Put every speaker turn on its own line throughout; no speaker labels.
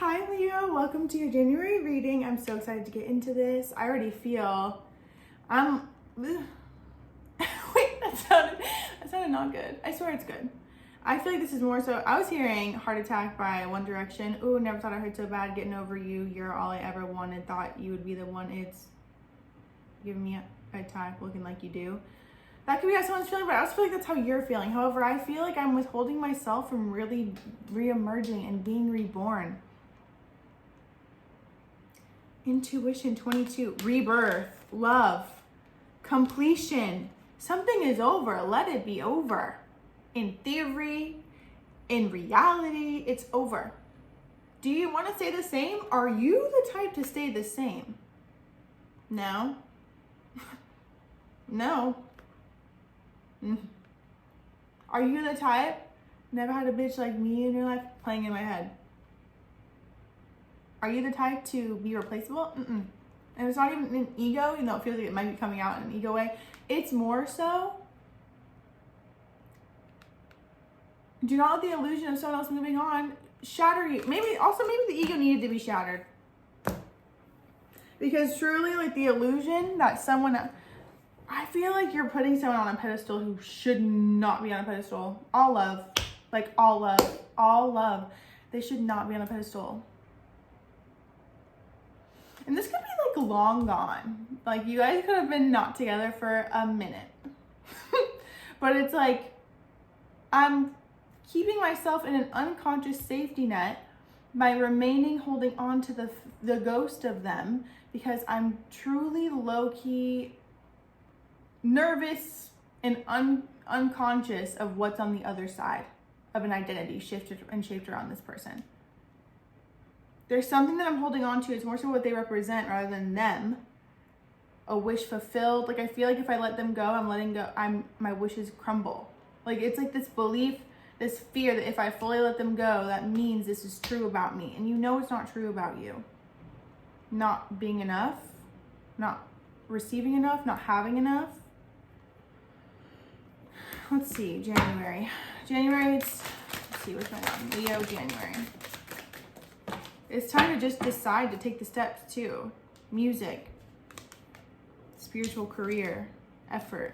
Hi Leo, welcome to your January reading. I'm so excited to get into this. I already feel wait, that sounded not good. I swear it's good. I feel like this is more so, I was hearing Heart Attack by One Direction. Ooh, never thought I hurt so bad, getting over you. You're all I ever wanted, thought you would be the one. It's giving me a attack looking like you do. That could be how someone's feeling, but I also feel like that's how you're feeling. However, I feel like I'm withholding myself from really re-emerging and being reborn. Intuition 22, rebirth, love, completion. Something is over, let it be over. In theory, in reality, it's over. Do you want to stay the same? Are you the type to stay the same? No. No. Are you the type? Never had a bitch like me in your life? Playing in my head. Are you the type to be replaceable? And it's not even an ego, even though it feels like it might be coming out in an ego way. It's more so, do not let the illusion of someone else moving on shatter you. Maybe the ego needed to be shattered. Because truly, like the illusion that someone, I feel like you're putting someone on a pedestal who should not be on a pedestal. All love. Like all love. All love. They should not be on a pedestal. And this could be like long gone. Like you guys could have been not together for a minute. But it's like, I'm keeping myself in an unconscious safety net by remaining holding on to the ghost of them because I'm truly low-key nervous and unconscious of what's on the other side of an identity shifted and shaped around this person. There's something that I'm holding on to. It's more so what they represent rather than them. A wish fulfilled. Like I feel like if I let them go, I'm letting go. My wishes crumble. Like it's like this belief, this fear that if I fully let them go, that means this is true about me. And you know it's not true about you. Not being enough, not receiving enough, not having enough. Let's see, January. Let's see what's going on. Leo, January. It's time to just decide to take the steps too. Music, spiritual career, effort.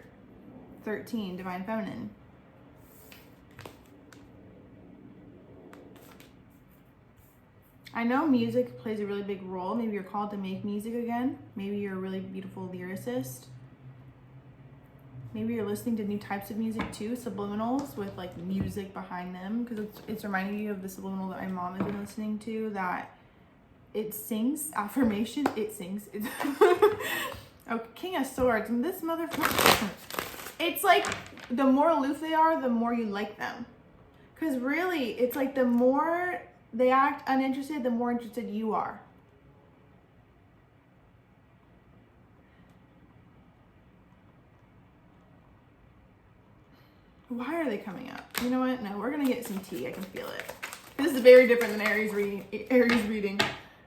13, divine feminine. I know music plays a really big role. Maybe you're called to make music again. Maybe you're a really beautiful lyricist. Maybe you're listening to new types of music too, subliminals with like music behind them, because it's reminding you of the subliminal that my mom has been listening to, that it sings affirmation. It sings. Oh, King of Swords. And this motherfucker, it's like the more aloof they are, the more you like them. Because really, it's like the more they act uninterested, the more interested you are. Why are they coming up? You know what? No, we're going to get some tea. I can feel it. This is very different than Aries reading.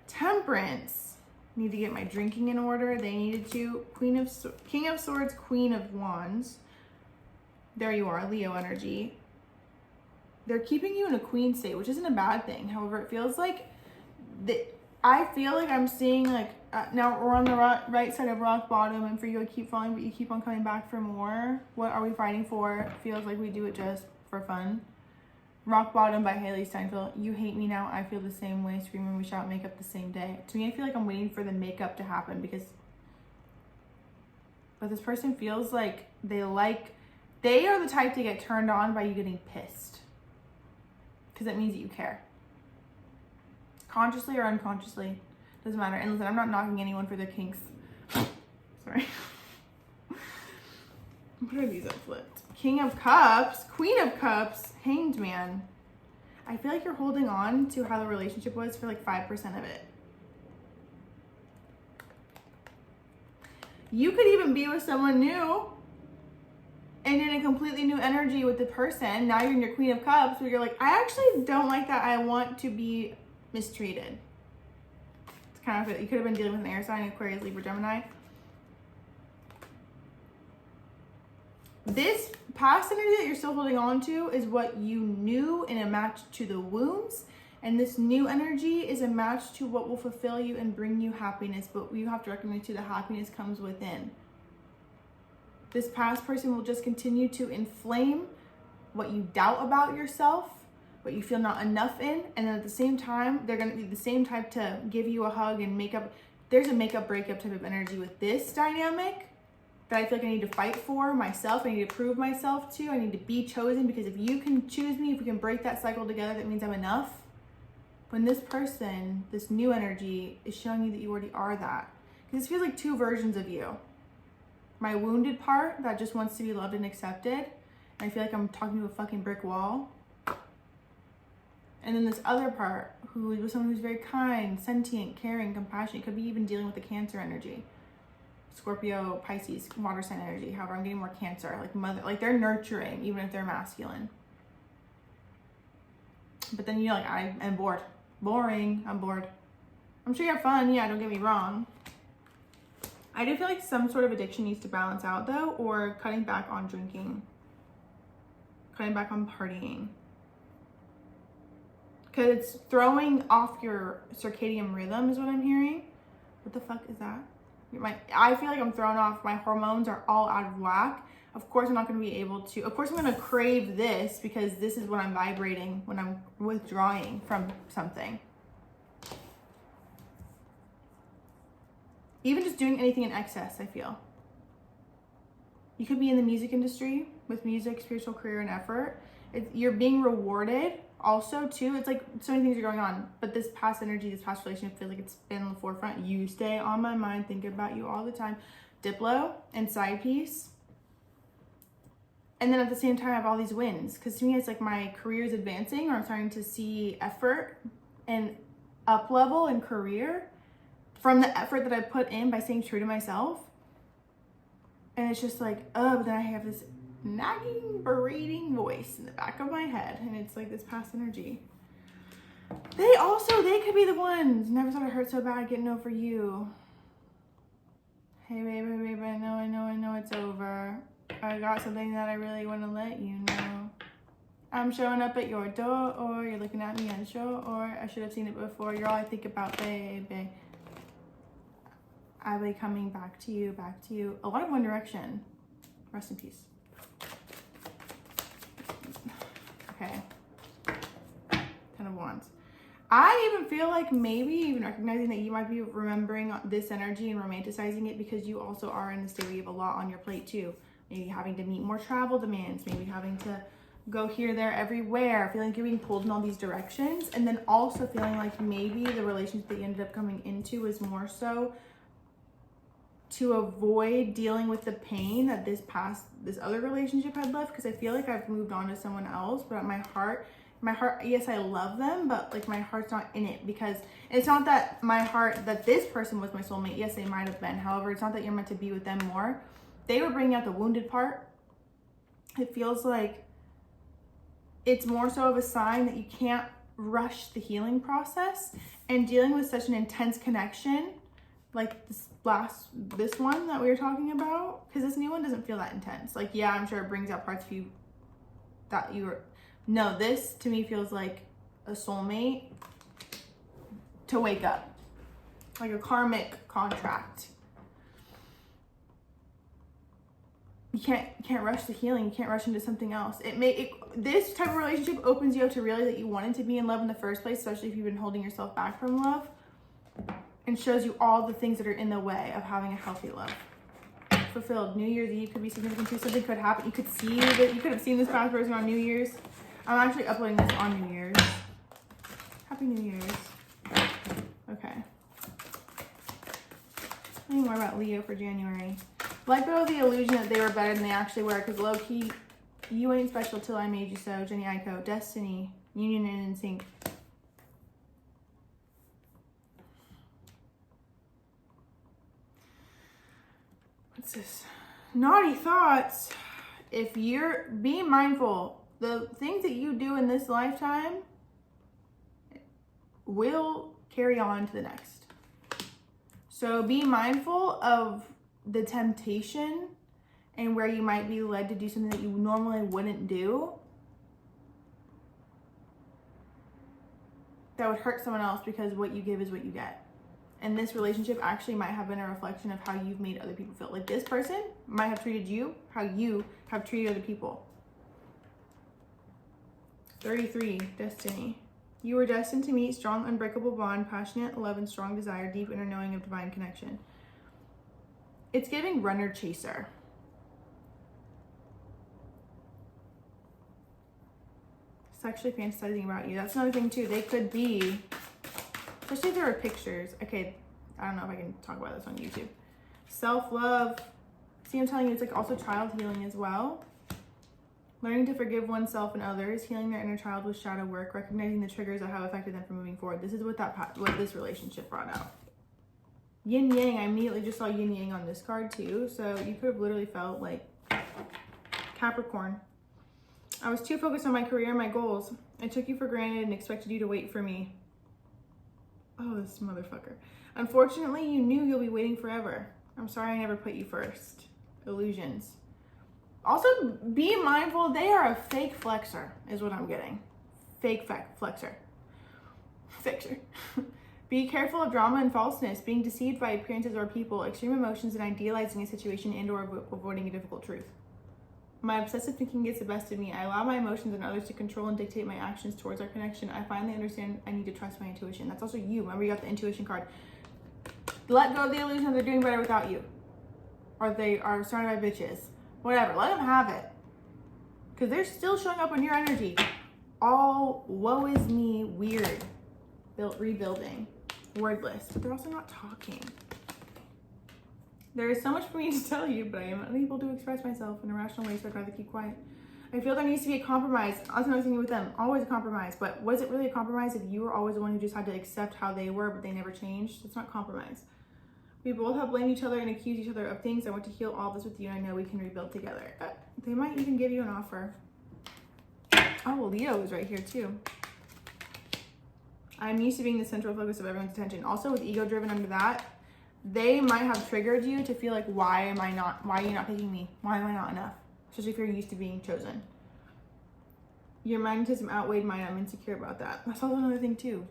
Temperance. Need to get my drinking in order. They needed to. King of Swords, Queen of Wands. There you are, Leo energy. They're keeping you in a queen state, which isn't a bad thing. However, it feels like I feel like I'm seeing like now we're on the right side of rock bottom, and for you to keep falling, but you keep on coming back for more. What are we fighting for? Feels like we do it just for fun. Rock Bottom by Haley Steinfeld. You hate me now. I feel the same way. Scream when we shout. Make up the same day. To me, I feel like I'm waiting for the makeup to happen but this person feels like they are the type to get turned on by you getting pissed. Because it means that you care. Consciously or unconsciously. Doesn't matter. And listen, I'm not knocking anyone for their kinks. Sorry. What are these up flipped? King of Cups, Queen of Cups, Hanged Man. I feel like you're holding on to how the relationship was for like 5% of it. You could even be with someone new and in a completely new energy with the person. Now you're in your Queen of Cups where you're like, I actually don't like that. I want to be mistreated. It's kind of, you could have been dealing with an air sign, Aquarius, Libra, Gemini. This past energy that you're still holding on to is what you knew in a match to the wounds And this new energy is a match to what will fulfill you and bring you happiness, but you have to recognize too that happiness comes within. This past person will just continue to inflame what you doubt about yourself, what you feel not enough in, and then at the same time, they're gonna be the same type to give you a hug and make up. There's a make up breakup type of energy with this dynamic that I feel like I need to fight for myself. I need to prove myself to. I need to be chosen, because if you can choose me, if we can break that cycle together, that means I'm enough. When this person, this new energy, is showing you that you already are that. Because this feels like two versions of you. My wounded part that just wants to be loved and accepted. And I feel like I'm talking to a fucking brick wall. And then this other part, who is someone who's very kind, sentient, caring, compassionate. Could be even dealing with the Cancer energy. Scorpio, Pisces, water sign energy. However, I'm getting more Cancer, like mother, like they're nurturing, even if they're masculine. But then you're like, I am bored. Boring. I'm bored. I'm sure you have fun. Yeah, don't get me wrong. I do feel like some sort of addiction needs to balance out though, or cutting back on drinking, cutting back on partying. Because it's throwing off your circadian rhythm is what I'm hearing. What the fuck is that? I feel like I'm thrown off. My hormones are all out of whack. Of course, I'm not going to be able to. Of course, I'm going to crave this because this is what I'm vibrating when I'm withdrawing from something. Even just doing anything in excess, I feel. You could be in the music industry with music, spiritual career, and effort. You're being rewarded also, too. It's like so many things are going on. But this past energy, this past relationship, feels like it's been on the forefront. You stay on my mind, thinking about you all the time. Diplo and side piece. And then at the same time, I have all these wins. Because to me, it's like my career is advancing, or I'm starting to see effort and up level in career from the effort that I put in by staying true to myself. And it's just like, oh, but then I have this nagging, berating voice in the back of my head. And it's like this past energy. They could be the ones. Never thought it hurt so bad getting over you. Hey, babe, I know it's over. I got something that I really want to let you know. I'm showing up at your door, or you're looking at me unsure, or I should have seen it before. You're all I think about, baby. I'll be coming back to you. A lot of One Direction. Rest in peace. Okay. Ten of Wands. I even feel like maybe even recognizing that you might be remembering this energy and romanticizing it because you also are in the state where you have a lot on your plate too. Maybe having to meet more travel demands, maybe having to go here, there, everywhere, feeling like you're being pulled in all these directions, and then also feeling like maybe the relationship that you ended up coming into was more so to avoid dealing with the pain that this other relationship had left, because I feel like I've moved on to someone else, but my heart, yes, I love them, but like my heart's not in it, because it's not that my heart, that this person was my soulmate. Yes, they might have been. However, it's not that you're meant to be with them more. They were bringing out the wounded part. It feels like it's more so of a sign that you can't rush the healing process, and dealing with such an intense connection, like this one that we were talking about, because this new one doesn't feel that intense. Like, yeah, I'm sure it brings out parts of you that you were, no, this to me feels like a soulmate to wake up, like a karmic contract. You can't rush the healing. You can't rush into something else. This type of relationship opens you up to realize that you wanted to be in love in the first place, especially if you've been holding yourself back from love, and shows you all the things that are in the way of having a healthy love. Fulfilled. New Year's Eve could be significant too. Something could happen. You could see that you could have seen this past person on New Year's. I'm actually uploading this on New Year's. Happy New Year's. Okay. Tell me more about Leo for January. Let go of the illusion that they were better than they actually were, because low-key, you ain't special till I made you so. Jenny Aiko. Destiny. Union and in sync. What's this? Naughty thoughts. If you're being mindful, the things that you do in this lifetime will carry on to the next. So be mindful of the temptation and where you might be led to do something that you normally wouldn't do. that would hurt someone else because what you give is what you get. And this relationship actually might have been a reflection of how you've made other people feel. Like this person might have treated you how you have treated other people. 33, destiny. You were destined to meet strong, unbreakable bond, passionate love and strong desire, deep inner knowing of divine connection. It's giving runner chaser. Sexually fantasizing about you. That's another thing too. They could be, especially if there were pictures. Okay, I don't know if I can talk about this on YouTube. Self-love. See, I'm telling you, it's like also child healing as well. Learning to forgive oneself and others, healing their inner child with shadow work, recognizing the triggers that have affected them for moving forward. This is what what this relationship brought out. Yin Yang, I immediately just saw Yin Yang on this card too. So you could have literally felt like Capricorn. I was too focused on my career and my goals. I took you for granted and expected you to wait for me. Oh, this motherfucker. Unfortunately, you knew you'll be waiting forever. I'm sorry I never put you first. Illusions. Also, be mindful, they are a fake flexor, is what I'm getting. Fake flexor. Fixer. Be careful of drama and falseness, being deceived by appearances or people, extreme emotions, and idealizing a situation and or avoiding a difficult truth. My obsessive thinking gets the best of me. I allow my emotions and others to control and dictate my actions towards our connection. I finally understand I need to trust my intuition. That's also you. Remember, you got the intuition card. Let go of the illusion that they're doing better without you. Or they are surrounded by bitches. Whatever. Let them have it. Because they're still showing up in your energy. All woe is me weird. Rebuilding. Wordless. But they're also not talking. There is so much for me to tell you, but I am unable to express myself in a rational way, so I'd rather keep quiet. I feel there needs to be a compromise. That's another thing with them. Always a compromise. But was it really a compromise if you were always the one who just had to accept how they were, but they never changed? It's not compromise. We both have blamed each other and accused each other of things. I want to heal all this with you, and I know we can rebuild together. They might even give you an offer. Oh, well, Leo is right here too. I'm used to being the central focus of everyone's attention. Also, with ego driven under that, they might have triggered you to feel like, why are you not picking me? Why am I not enough? Especially if you're used to being chosen. Your magnetism outweighed mine. I'm insecure about that. That's also another thing too.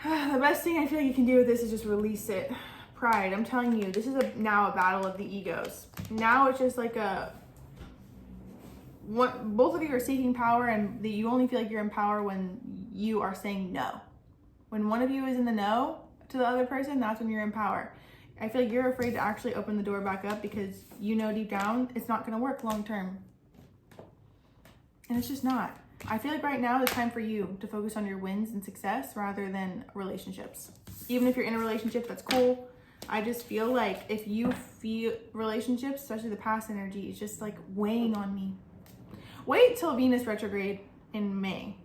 The best thing I feel like you can do with this is just release it. Pride. I'm telling you, this is now a battle of the egos. Now it's just like both of you are seeking power, and you only feel like you're in power when you are saying no. When one of you is in the no to the other person, that's when you're in power. I feel like you're afraid to actually open the door back up because you know deep down it's not going to work long term. And it's just not. I feel like right now it's time for you to focus on your wins and success rather than relationships. Even if you're in a relationship, that's cool. I just feel like if you feel relationships, especially the past energy, is just like weighing on me. Wait till Venus retrograde in May.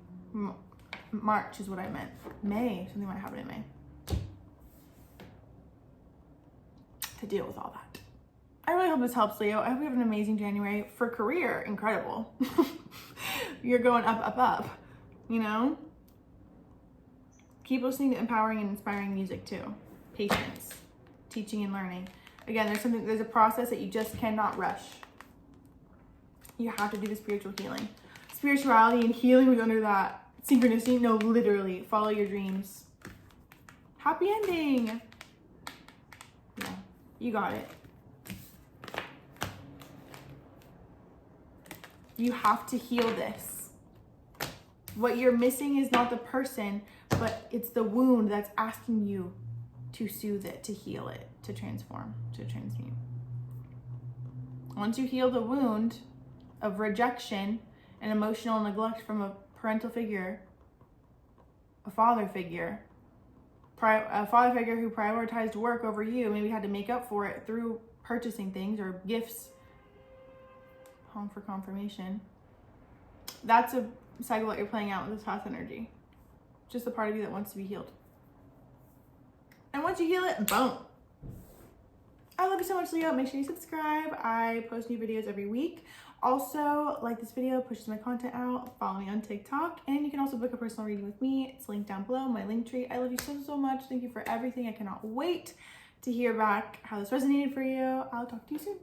March is what I meant. May. Something might happen in May. To deal with all that. I really hope this helps, Leo. I hope you have an amazing January. For career, incredible. You're going up, up, up. You know? Keep listening to empowering and inspiring music too. Patience. Teaching and learning. Again, there's a process that you just cannot rush. You have to do the spiritual healing. Spirituality and healing was under that. Synchronicity, no, literally. Follow your dreams. Happy ending. Yeah, you got it. You have to heal this. What you're missing is not the person, but it's the wound that's asking you to soothe it, to heal it, to transform, to transmute. Once you heal the wound of rejection and emotional neglect from a parental figure, a father figure who prioritized work over you, maybe had to make up for it through purchasing things or gifts, home for confirmation. That's a cycle that you're playing out with this past energy. Just a part of you that wants to be healed. And once you heal it, boom. I love you so much, Leo. Make sure you subscribe. I post new videos every week. Also, like this video, pushes my content out. Follow me on TikTok. And you can also book a personal reading with me. It's linked down below, my link tree. I love you so, so much. Thank you for everything. I cannot wait to hear back how this resonated for you. I'll talk to you soon.